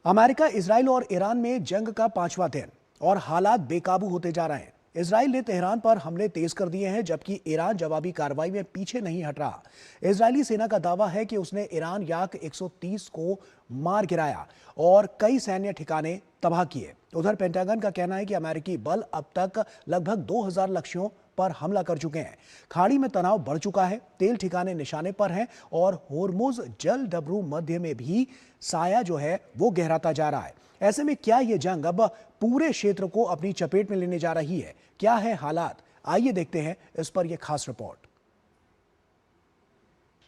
America, Israel और Iran में जंग का 5वां दिन और हालात बेकाबू होते जा रहे हैं। इजराइल ने तेहरान पर हमले तेज कर दिए हैं, जबकि ईरान जवाबी कार्रवाई में पीछे नहीं हट रहा। इजरायली सेना का दावा है कि उसने ईरान याक 130 को मार गिराया और कई सैन्य ठिकाने तबाह किए। उधर पेंटागन का कहना है कि अमेरिकी बल अब तक लगभग 2000 लक्ष्यों पर हमला कर चुके हैं। खाड़ी में तनाव बढ़ चुका है, तेल ठिकाने निशाने पर हैं और होर्मुज जल डबरू मध्य में भी साया जो है वो गहराता जा रहा है। ऐसे में क्या ये जंग अब पूरे क्षेत्र को अपनी चपेट में लेने जा रही है? क्या है हालात? आइए देखते हैं इस पर यह खास रिपोर्ट।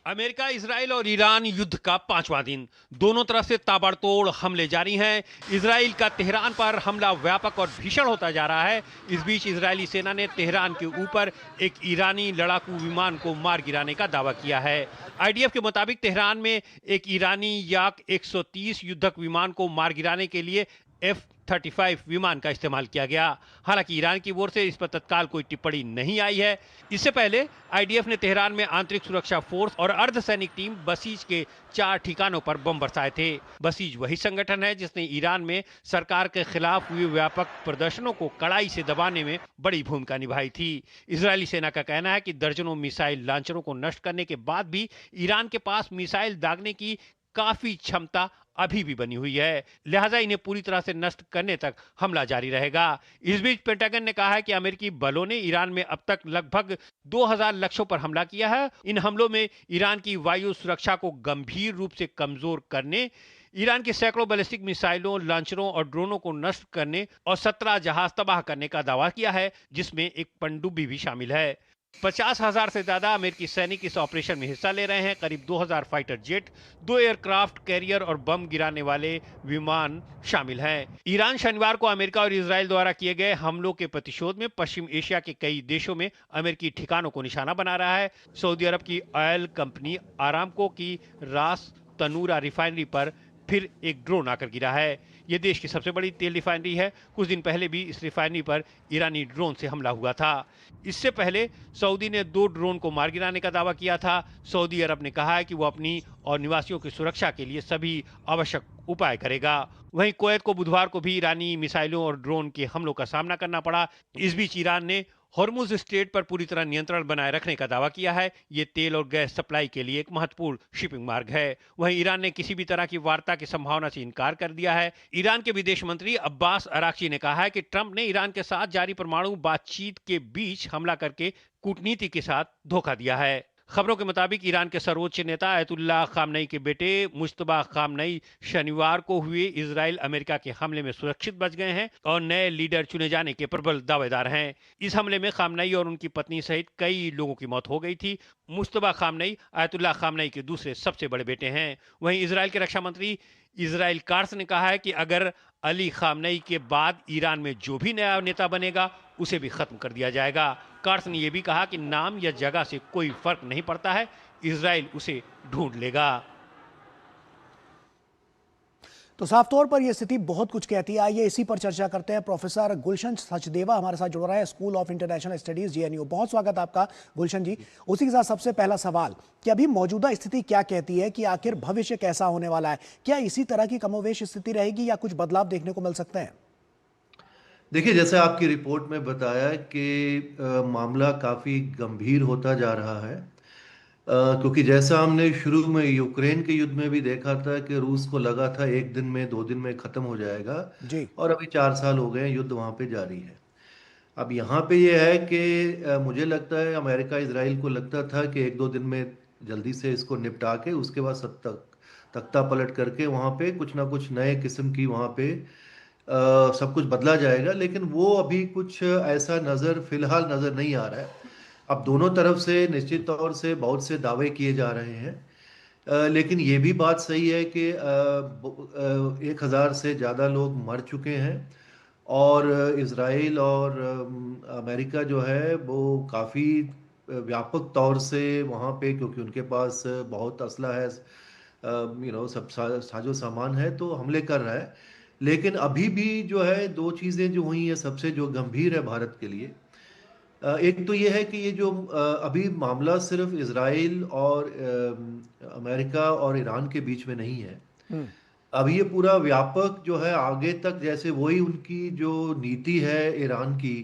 अमेरिका, इजराइल और ईरान युद्ध का 5वां दिन, दोनों तरफ से ताबड़तोड़ हमले जारी हैं। इजराइल का तेहरान पर हमला व्यापक और भीषण होता जा रहा है। इस बीच इजरायली सेना ने तेहरान के ऊपर एक ईरानी लड़ाकू विमान को मार गिराने का दावा किया है। आईडीएफ के मुताबिक तेहरान में एक ईरानी याक 130 युद्धक विमान को मार गिराने के लिए F-35 विमान का इस्तेमाल किया गया। हालांकि ईरान की ओर से इस पर तत्काल कोई टिप्पणी नहीं आई है। इससे पहले आईडीएफ ने तेहरान में आंतरिक सुरक्षा फोर्स और अर्धसैनिक टीम बसीज के 4 ठिकानों पर बम बरसाए थे। बसीज वही संगठन है जिसने ईरान में सरकार के खिलाफ हुए व्यापक प्रदर्शनों को कड़ाई से दबाने में बड़ी भूमिका निभाई थी। इजरायली सेना का कहना है कि दर्जनों मिसाइल लॉन्चरों को नष्ट करने के बाद भी ईरान के पास मिसाइल दागने की काफी क्षमता अभी भी बनी हुई है, लिहाजा इन्हें पूरी तरह से नष्ट करने तक हमला जारी रहेगा। इस बीच पेंटागन ने कहा है कि अमेरिकी बलों ने ईरान में अब तक लगभग 2000 लक्ष्यों पर हमला किया है। इन हमलों में ईरान की वायु सुरक्षा को गंभीर रूप से कमजोर करने, ईरान के सैकड़ों बैलिस्टिक मिसाइलों, लॉन्चरों और ड्रोनों को नष्ट करने और 17 जहाज तबाह करने का दावा किया है, जिसमें एक पनडुब्बी भी शामिल है। 50,000 से ज्यादा अमेरिकी सैनिक इस ऑपरेशन में हिस्सा ले रहे हैं। करीब 2000 फाइटर जेट, 2 एयरक्राफ्ट कैरियर और बम गिराने वाले विमान शामिल हैं। ईरान शनिवार को अमेरिका और इजराइल द्वारा किए गए हमलों के प्रतिशोध में पश्चिम एशिया के कई देशों में अमेरिकी ठिकानों को निशाना बना रहा है। सऊदी अरब की ऑयल कंपनी आरामको की रास तनूरा रिफाइनरी पर फिर एक ड्रोन आकर गिरा है। यह देश की सबसे बड़ी तेल रिफाइनरी है। कुछ दिन पहले भी इस रिफाइनरी पर ईरानी ड्रोन से हमला हुआ था। इससे पहले सऊदी ने 2 ड्रोन को मार गिराने का दावा किया था। सऊदी अरब ने कहा है कि वो अपनी और निवासियों की सुरक्षा के लिए सभी आवश्यक उपाय करेगा। वहीं कुवैत को बुधवार को भी ईरानी मिसाइलों और ड्रोन के हमलों का सामना करना पड़ा। इस बीच ईरान ने हॉर्मुज स्ट्रेट पर पूरी तरह नियंत्रण बनाए रखने का दावा किया है। ये तेल और गैस सप्लाई के लिए एक महत्वपूर्ण शिपिंग मार्ग है। वहीं ईरान ने किसी भी तरह की वार्ता की संभावना से इनकार कर दिया है। ईरान के विदेश मंत्री अब्बास अराक्ची ने कहा है कि ट्रंप ने ईरान के साथ जारी परमाणु बातचीत के बीच हमला करके कूटनीति के साथ धोखा दिया है। खबरों के मुताबिक ईरान के सर्वोच्च नेता अयतुल्लाह खामनई के बेटे मुश्तबा खामनई शनिवार को हुए इजराइल अमेरिका के हमले में सुरक्षित बच गए हैं और नए लीडर चुने जाने के प्रबल दावेदार हैं। इस हमले में खामनई और उनकी पत्नी सहित कई लोगों की मौत हो गई थी। मुश्तबा खामनई अयतुल्लाह खामनई के दूसरे सबसे बड़े बेटे हैं। वहीं इजराइल के रक्षा मंत्री इजराइल कार्स ने कहा है कि अगर अली खामनई के बाद ईरान में जो भी नया नेता बनेगा उसे भी खत्म कर दिया जाएगा। कार्स ने यह भी कहा कि नाम या जगह से कोई फर्क नहीं पड़ता है, इजराइल उसे ढूंढ लेगा। तो साफ तौर पर यह स्थिति बहुत कुछ कहती है। आइए इसी पर चर्चा करते हैं। प्रोफेसर गुलशन सचदेवा हमारे साथ जुड़ रहे हैं, school of international studies JNU. बहुत स्वागत आपका गुलशन जी। उसी के साथ सबसे पहला सवाल कि अभी मौजूदा स्थिति क्या कहती है कि आखिर भविष्य कैसा होने वाला है? क्या इसी तरह की कमोवेश स्थिति रहेगी या कुछ बदलाव देखने को मिल सकते हैं? देखिए, जैसे आपकी रिपोर्ट में बताया कि मामला काफ़ी गंभीर होता जा रहा है, क्योंकि जैसा हमने शुरू में यूक्रेन के युद्ध में भी देखा था कि रूस को लगा था 1 दिन में 2 दिन में ख़त्म हो जाएगा, जी। और अभी 4 साल हो गए, युद्ध वहाँ पे जारी है। अब यहाँ पे ये है कि मुझे लगता है अमेरिका इसराइल को लगता था कि 1-2 दिन में जल्दी से इसको निपटा के उसके बाद सब तख्ता पलट करके वहाँ पे कुछ ना कुछ नए किस्म की वहाँ पे सब कुछ बदला जाएगा, लेकिन वो अभी कुछ ऐसा फिलहाल नज़र नहीं आ रहा है। अब दोनों तरफ से निश्चित तौर से बहुत से दावे किए जा रहे हैं, लेकिन ये भी बात सही है कि 1000 से ज़्यादा लोग मर चुके हैं, और इसराइल और अमेरिका जो है वो काफ़ी व्यापक तौर से वहाँ पे, क्योंकि उनके पास बहुत असला है, सब साजो सामान है, तो हमले कर रहा है। लेकिन अभी भी जो है 2 चीज़ें जो हुई हैं सबसे जो गंभीर है भारत के लिए, एक तो ये है कि ये जो अभी मामला सिर्फ इसराइल और अमेरिका और ईरान के बीच में नहीं है। अब ये पूरा व्यापक जो है आगे तक, जैसे वही उनकी जो नीति है ईरान की,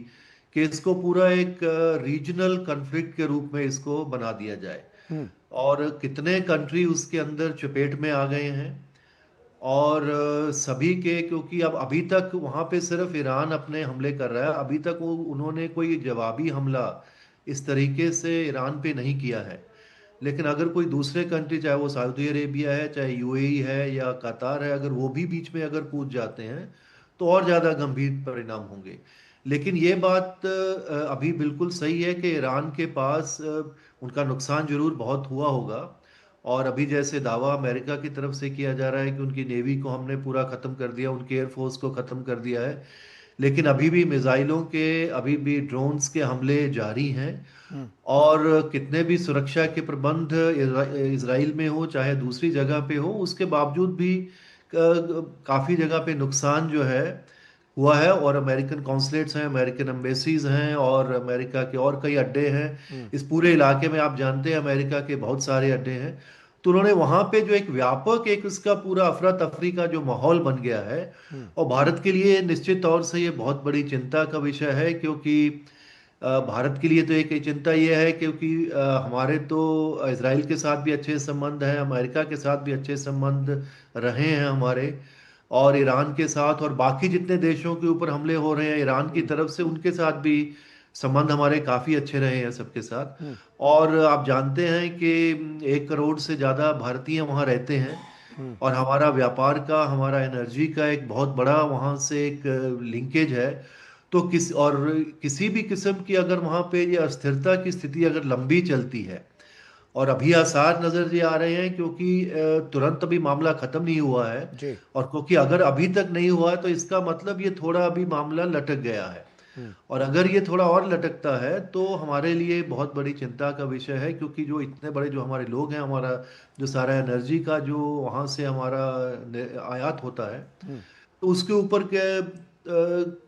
कि इसको पूरा एक रीजनल कन्फ्लिक्ट के रूप में इसको बना दिया जाए। और कितने कंट्री उसके अंदर चपेट में आ गए हैं। और सभी के, क्योंकि अब अभी तक वहां पे सिर्फ ईरान अपने हमले कर रहा है, अभी तक वो उन्होंने कोई जवाबी हमला इस तरीके से ईरान पे नहीं किया है। लेकिन अगर कोई दूसरे कंट्री, चाहे वो सऊदी अरेबिया है, चाहे यूएई है या कतार है, अगर वो भी बीच में अगर कूद जाते हैं तो और ज़्यादा गंभीर परिणाम होंगे। लेकिन ये बात अभी बिल्कुल सही है कि ईरान के पास उनका नुकसान जरूर बहुत हुआ होगा। और अभी जैसे दावा अमेरिका की तरफ से किया जा रहा है कि उनकी नेवी को हमने पूरा ख़त्म कर दिया, उनकी एयरफोर्स को ख़त्म कर दिया है, लेकिन अभी भी मिसाइलों के, अभी भी ड्रोन्स के हमले जारी हैं। और कितने भी सुरक्षा के प्रबंध इसराइल में हो चाहे दूसरी जगह पे हो, उसके बावजूद भी काफी जगह पे नुकसान जो है हुआ है। और अमेरिकन कॉन्सुलेट्स हैं, अमेरिकन एम्बेसीज हैं, और अमेरिका के और कई अड्डे हैं इस पूरे इलाके में। आप जानते हैं अमेरिका के बहुत सारे अड्डे हैं। तो उन्होंने वहां पे जो एक व्यापक, एक उसका पूरा अफरा तफरी का जो माहौल बन गया है। और भारत के लिए निश्चित तौर से ये बहुत बड़ी चिंता का विषय है, क्योंकि भारत के लिए तो एक चिंता ये है, क्योंकि हमारे तो इसराइल के साथ भी अच्छे संबंध हैं, अमेरिका के साथ भी अच्छे संबंध रहे हैं हमारे, और ईरान के साथ, और बाकी जितने देशों के ऊपर हमले हो रहे हैं ईरान की तरफ से, उनके साथ भी संबंध हमारे काफी अच्छे रहे हैं सबके साथ। और आप जानते हैं कि 1 करोड़ से ज्यादा भारतीय वहाँ रहते हैं, और हमारा व्यापार का, हमारा एनर्जी का एक बहुत बड़ा वहाँ से एक लिंकेज है। तो किसी भी किस्म की अगर वहाँ पे ये अस्थिरता की स्थिति अगर लंबी चलती है, और अभी आसार नजर ये आ रहे हैं, क्योंकि तुरंत अभी मामला खत्म नहीं हुआ है। जी। और क्योंकि अगर अभी तक नहीं हुआ है तो इसका मतलब ये थोड़ा अभी मामला लटक गया है। और अगर ये थोड़ा और लटकता है तो हमारे लिए बहुत बड़ी चिंता का विषय है, क्योंकि जो इतने बड़े जो हमारे लोग हैं, हमारा जो सारा एनर्जी का जो वहाँ से हमारा आयात होता है, तो उसके ऊपर क्या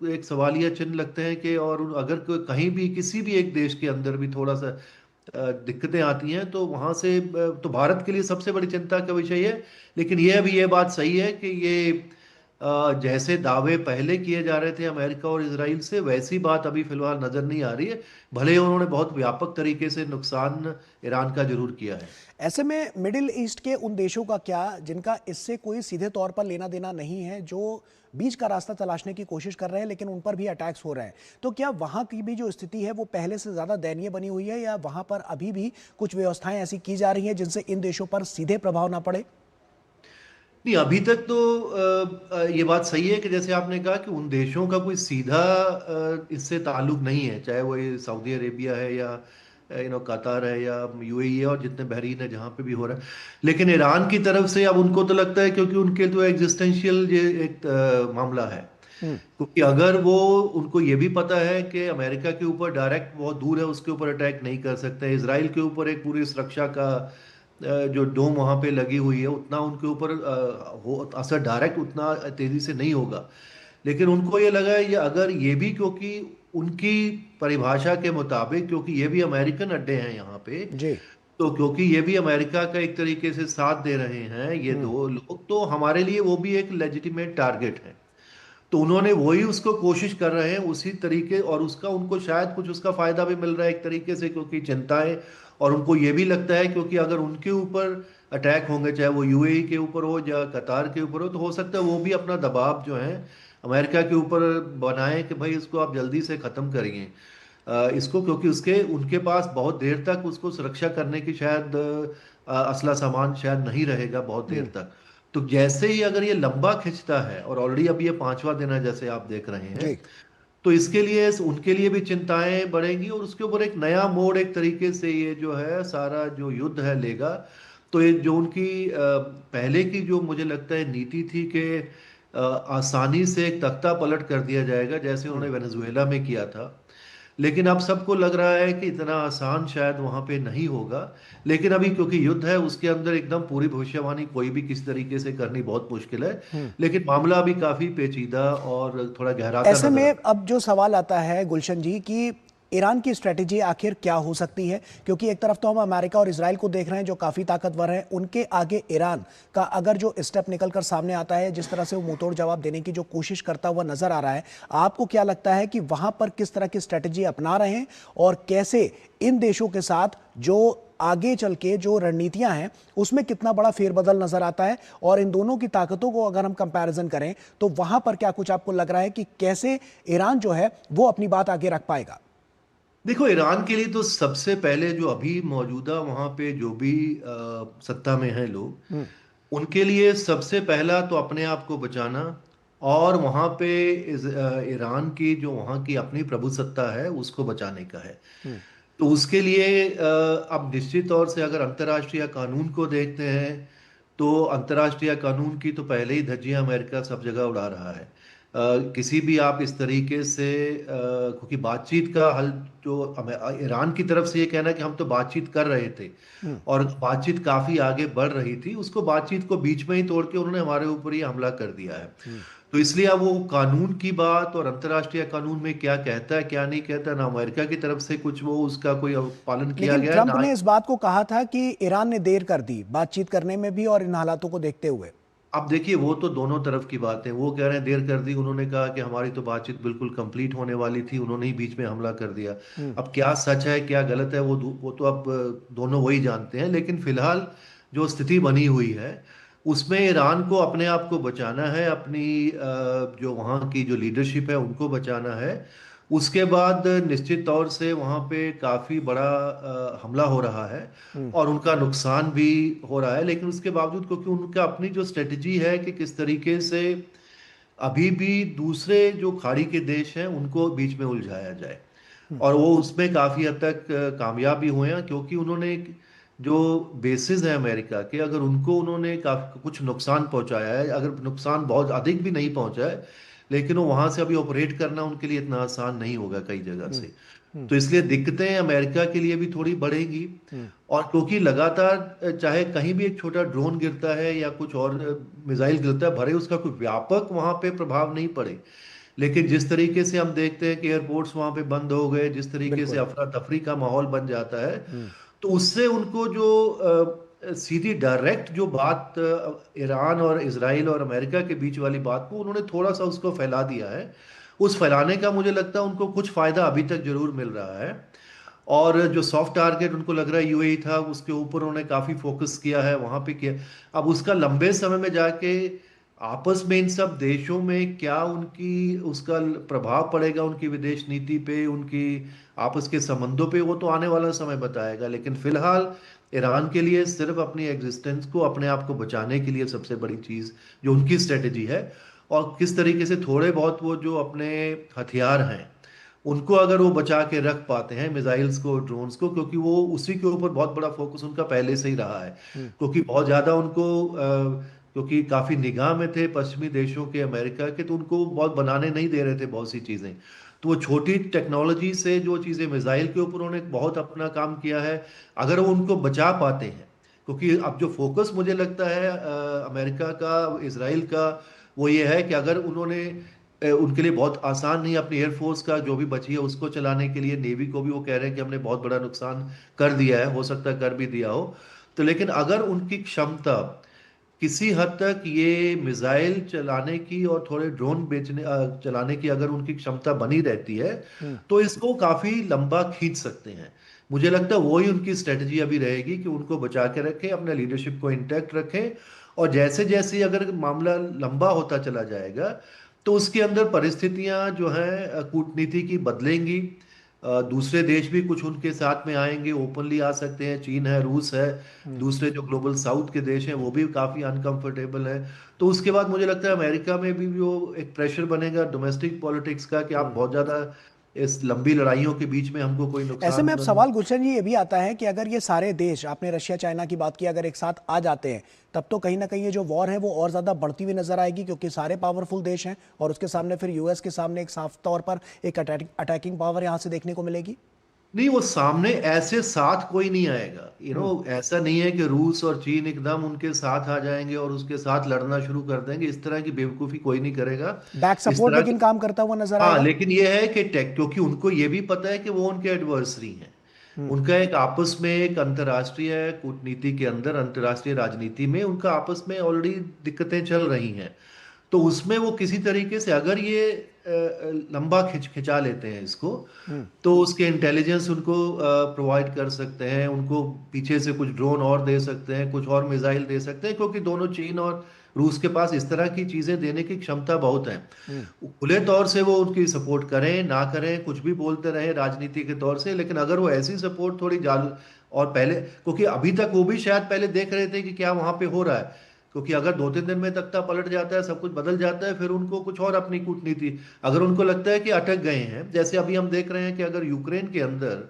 एक सवालिया चिन्ह लगते हैं कि, और अगर कहीं भी किसी भी एक देश के अंदर भी थोड़ा सा दिक्कतें आती हैं तो वहां से तो भारत के लिए सबसे बड़ी चिंता का विषय है। लेकिन ये अभी ये बात सही है कि ये जैसे दावे पहले किए जा रहे थे अमेरिका और इसराइल से, वैसी बात अभी फिलहाल नजर नहीं आ रही है। भले ही उन्होंने बहुत व्यापक तरीके से नुकसान ईरान का जरूर किया है। ऐसे में मिडिल ईस्ट के उन देशों का क्या जिनका इससे कोई सीधे तौर पर लेना देना नहीं है, जो बीच का रास्ता तलाशने की कोशिश कर रहे हैं लेकिन उन पर भी अटैक्स हो रहे हैं, तो क्या वहां की भी जो स्थिति है वो पहले से ज्यादा दयनीय बनी हुई है, या वहां पर अभी भी कुछ व्यवस्थाएं ऐसी की जा रही हैं जिनसे इन देशों पर सीधे प्रभाव ना पड़े? नहीं, अभी तक तो ये बात सही है कि जैसे आपने कहा कि उन देशों का कोई सीधा इससे ताल्लुक नहीं है, चाहे वो ये सऊदी अरेबिया है या कतार है या यूएई है, और जितने बहरीन है जहाँ पे भी हो रहा है। लेकिन ईरान की तरफ से अब उनको तो लगता है, क्योंकि उनके तो एग्जिस्टेंशियल ये एक मामला है। क्योंकि अगर वो, उनको ये भी पता है कि अमेरिका के ऊपर डायरेक्ट बहुत दूर है, उसके ऊपर अटैक नहीं कर सकते। इसराइल के ऊपर एक पूरी सुरक्षा का जो डोम वहां पे लगी हुई है, उतना उनके ऊपर असर डायरेक्ट उतना तेजी से नहीं होगा। लेकिन उनको ये लगा है, ये अगर ये भी, क्योंकि उनकी परिभाषा के मुताबिक, क्योंकि ये भी अमेरिकन अड्डे हैं यहाँ पे, जी। तो क्योंकि ये भी अमेरिका का एक तरीके से साथ दे रहे हैं ये दो लोग, तो हमारे लिए वो भी एक लेजिटिमेट टारगेट है। तो उन्होंने वही उसको कोशिश कर रहे हैं उसी तरीके, और उसका उनको शायद कुछ उसका फायदा भी मिल रहा है एक तरीके से, क्योंकि चिंताएं, और उनको ये भी लगता है क्योंकि अगर उनके ऊपर अटैक होंगे, चाहे वो यूएई के ऊपर हो या कतार के ऊपर हो, तो हो सकता है वो भी अपना दबाव जो है अमेरिका के ऊपर बनाएं कि भाई इसको आप जल्दी से ख़त्म करिए इसको, क्योंकि उसके उनके पास बहुत देर तक उसको सुरक्षा करने की शायद असला सामान शायद नहीं रहेगा बहुत देर तक। तो जैसे ही अगर ये लंबा खिंचता है, और ऑलरेडी अब ये 5वां दिन है जैसे आप देख रहे हैं, जी। तो इसके लिए उनके लिए भी चिंताएं बढ़ेंगी, और उसके ऊपर एक नया मोड़ एक तरीके से ये जो है सारा जो युद्ध है लेगा। तो ये जो उनकी पहले की जो मुझे लगता है नीति थी कि आसानी से एक तख्ता पलट कर दिया जाएगा, जैसे उन्होंने वेनेजुएला में किया था, लेकिन अब सबको लग रहा है कि इतना आसान शायद वहां पे नहीं होगा। लेकिन अभी क्योंकि युद्ध है, उसके अंदर एकदम पूरी भविष्यवाणी कोई भी किस तरीके से करनी बहुत मुश्किल है। लेकिन मामला अभी काफी पेचीदा और थोड़ा गहराता ऐसे नजर में आता है। अब जो सवाल आता है गुलशन जी कि ईरान की स्ट्रेटेजी आखिर क्या हो सकती है, क्योंकि एक तरफ तो हम अमेरिका और इजराइल को देख रहे हैं जो काफी ताकतवर हैं, उनके आगे ईरान का अगर जो स्टेप निकलकर सामने आता है, जिस तरह से वो मुंहतोड़ जवाब देने की जो कोशिश करता हुआ नजर आ रहा है, आपको क्या लगता है कि वहां पर किस तरह की स्ट्रेटेजी अपना रहे हैं और कैसे इन देशों के साथ जो आगे चल के जो रणनीतियां हैं उसमें कितना बड़ा फेरबदल नजर आता है, और इन दोनों की ताकतों को अगर हम कंपैरिजन करें तो वहां पर क्या कुछ आपको लग रहा है कि कैसे ईरान जो है वो अपनी बात आगे रख पाएगा? देखो, ईरान के लिए तो सबसे पहले जो अभी मौजूदा वहां पे जो भी सत्ता में हैं लोग, उनके लिए सबसे पहला तो अपने आप को बचाना, और वहां पे ईरान की जो वहां की अपनी प्रभुसत्ता है उसको बचाने का है। तो उसके लिए अब निश्चित तौर से अगर अंतर्राष्ट्रीय कानून को देखते हैं तो अंतर्राष्ट्रीय कानून की तो पहले ही धज्जियां अमेरिका सब जगह उड़ा रहा है। किसी भी आप इस तरीके से क्योंकि बातचीत का हल जो ईरान की तरफ से ये कहना कि हम तो बातचीत कर रहे थे और बातचीत काफी आगे बढ़ रही थी, उसको बातचीत को बीच में ही तोड़ के उन्होंने हमारे ऊपर ही हमला कर दिया है। तो इसलिए अब वो कानून की बात और अंतर्राष्ट्रीय कानून में क्या कहता है क्या नहीं कहता, ना अमेरिका की तरफ से कुछ वो उसका कोई पालन किया लेकिन गया है ट्रंप ना। ने इस बात को कहा था कि ईरान ने देर कर दी बातचीत करने में भी, और इन हालातों को देखते हुए। अब देखिए, वो तो दोनों तरफ की बात है। वो कह रहे हैं देर कर दी, उन्होंने कहा कि हमारी तो बातचीत बिल्कुल कंप्लीट होने वाली थी, उन्होंने ही बीच में हमला कर दिया। अब क्या सच है क्या गलत है वो तो अब दोनों वही जानते हैं, लेकिन फिलहाल जो स्थिति बनी हुई है उसमें ईरान को अपने आप को बचाना है, अपनी जो वहाँ की जो लीडरशिप है उनको बचाना है। उसके बाद निश्चित तौर से वहाँ पे काफी बड़ा हमला हो रहा है और उनका नुकसान भी हो रहा है, लेकिन उसके बावजूद क्योंकि उनका अपनी जो स्ट्रेटजी है कि किस तरीके से अभी भी दूसरे जो खाड़ी के देश हैं उनको बीच में उलझाया जाए, और वो उसमें काफी हद तक कामयाब भी हुए हैं, क्योंकि उन्होंने जो बेसिस है अमेरिका के, अगर उनको उन्होंने काफी कुछ नुकसान पहुंचाया है, अगर नुकसान बहुत अधिक भी नहीं पहुंचा है, लेकिन वो वहां से अभी ऑपरेट करना उनके लिए इतना आसान नहीं होगा कई जगह से। तो इसलिए दिक्कतें अमेरिका के लिए भी थोड़ी बढ़ेगी, और क्योंकि लगातार चाहे कहीं भी एक छोटा ड्रोन गिरता है या कुछ और मिसाइल गिरता है, भले उसका कोई व्यापक वहां पे प्रभाव नहीं पड़े, लेकिन जिस तरीके से हम देखते हैं कि एयरपोर्ट्स वहां पे बंद हो गए, जिस तरीके से बिल्कुल। अफरा तफरी का माहौल बन जाता है, तो उससे उनको जो सीधी डायरेक्ट जो बात ईरान और इजराइल और अमेरिका के बीच वाली बात को उन्होंने थोड़ा सा उसको फैला दिया है। उस फैलाने का मुझे लगता है उनको कुछ फायदा अभी तक जरूर मिल रहा है, और जो सॉफ्ट टारगेट उनको लग रहा है यूएई था, उसके ऊपर उन्होंने काफी फोकस किया है, वहां पे किया। अब उसका लंबे समय में जाके आपस में इन सब देशों में क्या उनकी उसका प्रभाव पड़ेगा उनकी विदेश नीति पे, उनकी आपस के संबंधों पे, वो तो आने वाला समय बताएगा। लेकिन फिलहाल ईरान के लिए सिर्फ अपनी एग्जिस्टेंस को, अपने आप को बचाने के लिए सबसे बड़ी चीज जो उनकी स्ट्रेटेजी है, और किस तरीके से थोड़े बहुत वो जो अपने हथियार हैं उनको अगर वो बचा के रख पाते हैं, मिसाइल्स को, ड्रोन्स को, क्योंकि वो उसी के ऊपर बहुत बड़ा फोकस उनका पहले से ही रहा है, क्योंकि बहुत ज्यादा उनको क्योंकि काफी निगाह में थे पश्चिमी देशों के, अमेरिका के, तो उनको बहुत बनाने नहीं दे रहे थे बहुत सी चीजें। तो वो छोटी टेक्नोलॉजी से जो चीजें, मिसाइल के ऊपर उन्होंने बहुत अपना काम किया है, अगर वो उनको बचा पाते हैं, क्योंकि अब जो फोकस मुझे लगता है अमेरिका का, इसराइल का, वो ये है कि अगर उन्होंने उनके लिए बहुत आसान नहीं, अपनी एयरफोर्स का जो भी बची है उसको चलाने के लिए, नेवी को भी वो कह रहे हैं कि हमने बहुत बड़ा नुकसान कर दिया है, हो सकता है कर भी दिया हो। तो लेकिन अगर उनकी क्षमता किसी हद तक ये मिसाइल चलाने की और थोड़े ड्रोन चलाने की अगर उनकी क्षमता बनी रहती है, तो इसको काफी लंबा खींच सकते हैं। मुझे लगता है वही उनकी स्ट्रेटजी अभी रहेगी कि उनको बचा के रखें, अपने लीडरशिप को इंटैक्ट रखें, और जैसे जैसे अगर मामला लंबा होता चला जाएगा तो उसके अंदर परिस्थितियां जो है कूटनीति की बदलेंगी। दूसरे देश भी कुछ उनके साथ में आएंगे, ओपनली आ सकते हैं, चीन है, रूस है, दूसरे जो ग्लोबल साउथ के देश हैं वो भी काफी अनकंफर्टेबल है। तो उसके बाद मुझे लगता है अमेरिका में भी जो एक प्रेशर बनेगा डोमेस्टिक पॉलिटिक्स का कि आप बहुत ज्यादा इस लंबी लड़ाइयों के बीच में हमको कोई ऐसे नुकसान में अब सवाल गुलशन जी ये भी आता है कि अगर ये सारे देश, आपने रशिया चाइना की बात की, अगर एक साथ आ जाते हैं तब तो कहीं ना कहीं ये जो वॉर है वो और ज्यादा बढ़ती हुई नजर आएगी, क्योंकि सारे पावरफुल देश हैं और उसके सामने फिर यूएस के सामने एक साफ तौर पर एक अटैकिंग पावर यहां से देखने को मिलेगी। नहीं, वो सामने ऐसे साथ कोई नहीं आएगा, ऐसा नहीं है कि रूस और चीन एकदम उनके साथ आ जाएंगे और उसके साथ लड़ना शुरू कर देंगे। इस तरह की बेवकूफी कोई नहीं करेगा। बैक इस सपोर्ट तरह लेकिन की, काम करता हुआ नजर हाँ, आएगा। लेकिन ये है कि टेक, क्योंकि उनको ये भी पता है कि वो उनके एडवर्सरी हैं। उनका एक आपस में एक अंतर्राष्ट्रीय कूटनीति के अंदर, अंतर्राष्ट्रीय राजनीति में उनका आपस में ऑलरेडी दिक्कतें चल रही हैं। तो उसमें वो किसी तरीके से अगर ये लंबा खिंचा लेते हैं इसको, तो उसके इंटेलिजेंस उनको प्रोवाइड कर सकते हैं, उनको पीछे से कुछ ड्रोन और दे सकते हैं, कुछ और मिसाइल दे सकते हैं, क्योंकि दोनों चीन और रूस के पास इस तरह की चीजें देने की क्षमता बहुत है। खुले तौर से वो उनकी सपोर्ट करें ना करें, कुछ भी बोलते रहे राजनीति के तौर से, लेकिन अगर वो ऐसी सपोर्ट थोड़ी जाल, और पहले, क्योंकि अभी तक वो भी शायद पहले देख रहे थे कि क्या वहां पे हो रहा है, क्योंकि अगर 2-3 दिन में तख्ता पलट जाता है, सब कुछ बदल जाता है, फिर उनको कुछ और अपनी कूटनीति, अगर उनको लगता है कि अटक गए हैं, जैसे अभी हम देख रहे हैं कि अगर यूक्रेन के अंदर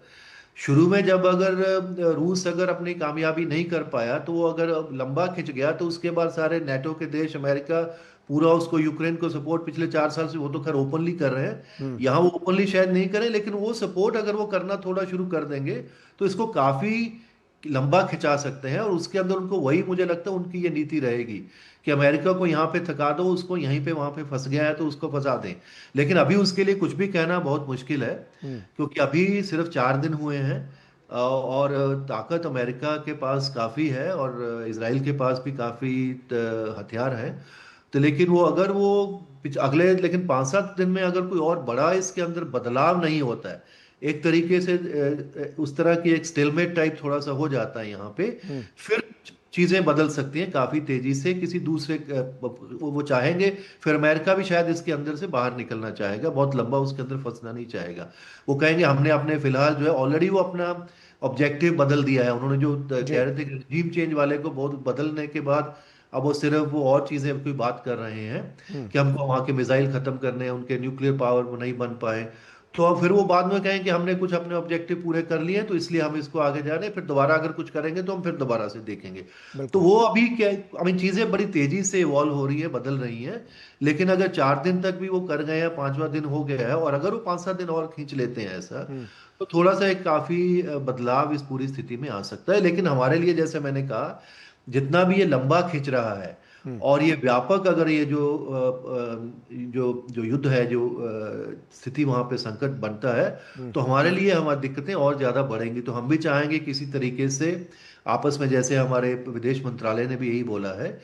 शुरू में जब अगर रूस अगर अपनी कामयाबी नहीं कर पाया, तो वो अगर लंबा खिंच गया, तो उसके बाद सारे नेटो के देश, अमेरिका पूरा उसको, यूक्रेन को सपोर्ट पिछले 4 साल से वो तो खैर ओपनली कर रहे हैं, यहाँ वो ओपनली शायद नहीं करें, लेकिन वो सपोर्ट अगर वो करना थोड़ा शुरू कर देंगे, तो इसको काफी लंबा खिंचा सकते हैं। और उसके अंदर उनको, वही मुझे लगता है उनकी ये नीति रहेगी कि अमेरिका को यहाँ पे थका दो, उसको यहीं पे वहां पे फंस गया है तो उसको फंसा दें। लेकिन अभी उसके लिए कुछ भी कहना बहुत मुश्किल है, क्योंकि अभी सिर्फ 4 दिन हुए हैं, और ताकत अमेरिका के पास काफी है, और इसराइल के पास भी काफी हथियार है। तो लेकिन वो अगर वो अगले, लेकिन 5-7 दिन में अगर कोई और बड़ा इसके अंदर बदलाव नहीं होता है, एक तरीके से उस तरह की एक स्टेलमेट टाइप थोड़ा सा हो जाता है यहाँ पे, फिर चीजें बदल सकती हैं काफी तेजी से। किसी दूसरे वो चाहेंगे, फिर अमेरिका भी शायद इसके अंदर से बाहर निकलना चाहेगा, बहुत लंबा उसके अंदर फंसना नहीं चाहेगा। वो कहेंगे हमने अपने फिलहाल जो है ऑलरेडी वो अपना ऑब्जेक्टिव बदल दिया है, उन्होंने जो जी। कह रहे थे कि रजीम चेंज वाले को बहुत बदलने के बाद, अब वो सिर्फ वो और चीजें कोई बात कर रहे हैं कि हमको वहां के मिसाइल खत्म करने हैं, उनके न्यूक्लियर पावर वो नहीं बन पाए। तो अब फिर वो बाद में कहें कि हमने कुछ अपने ऑब्जेक्टिव पूरे कर लिए हैं, तो इसलिए हम इसको आगे जा रहे हैं, फिर दोबारा अगर कुछ करेंगे तो हम फिर दोबारा से देखेंगे। तो बिल्कुल। वो अभी क्या, अभी चीजें बड़ी तेजी से इवॉल्व हो रही है, बदल रही हैं। लेकिन अगर 4 दिन तक भी वो कर गए हैं, 5वां दिन हो गया है, और अगर वो 5-7 दिन और खींच लेते हैं ऐसा, तो थोड़ा सा एक काफी बदलाव इस पूरी स्थिति में आ सकता है। लेकिन हमारे लिए, जैसे मैंने कहा, जितना भी ये लंबा खिंच रहा है और ये व्यापक, अगर ये जो जो जो युद्ध है, जो स्थिति वहां पे संकट बनता है, तो हमारे लिए हमारी दिक्कतें और ज्यादा बढ़ेंगी। तो हम भी चाहेंगे किसी तरीके से आपस में, जैसे हमारे विदेश मंत्रालय ने भी यही बोला है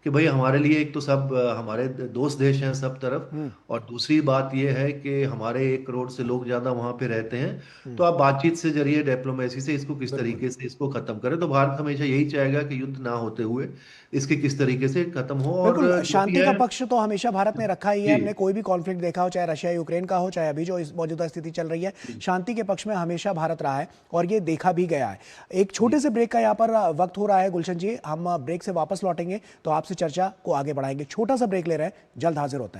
कि भाई हमारे लिए एक तो सब हमारे दोस्त देश हैं सब तरफ, और दूसरी बात यह है कि हमारे 1 करोड़ से लोग ज्यादा वहां पे रहते हैं, तो आप बातचीत से जरिए, डिप्लोमेसी से इसको किस बिल्कुल। तरीके से इसको खत्म करें। तो भारत हमेशा यही चाहेगा कि युद्ध ना होते हुए इसके किस तरीके से खत्म हो, और बिल्कुल, जो भी शांति का है। पक्ष तो हमेशा भारत ने रखा ही है। जी हमने कोई भी कॉन्फ्लिक्ट देखा हो, चाहे रशिया यूक्रेन का हो, चाहे अभी जो इस मौजूदा स्थिति चल रही है, जी शांति के पक्ष में हमेशा भारत रहा है और ये देखा भी गया है। एक जी। छोटे से ब्रेक का यहाँ पर वक्त हो रहा है गुलशन जी, हम ब्रेक से वापस लौटेंगे तो आपसे चर्चा को आगे बढ़ाएंगे। छोटा सा ब्रेक ले रहे हैं, जल्द हाजिर होते हैं।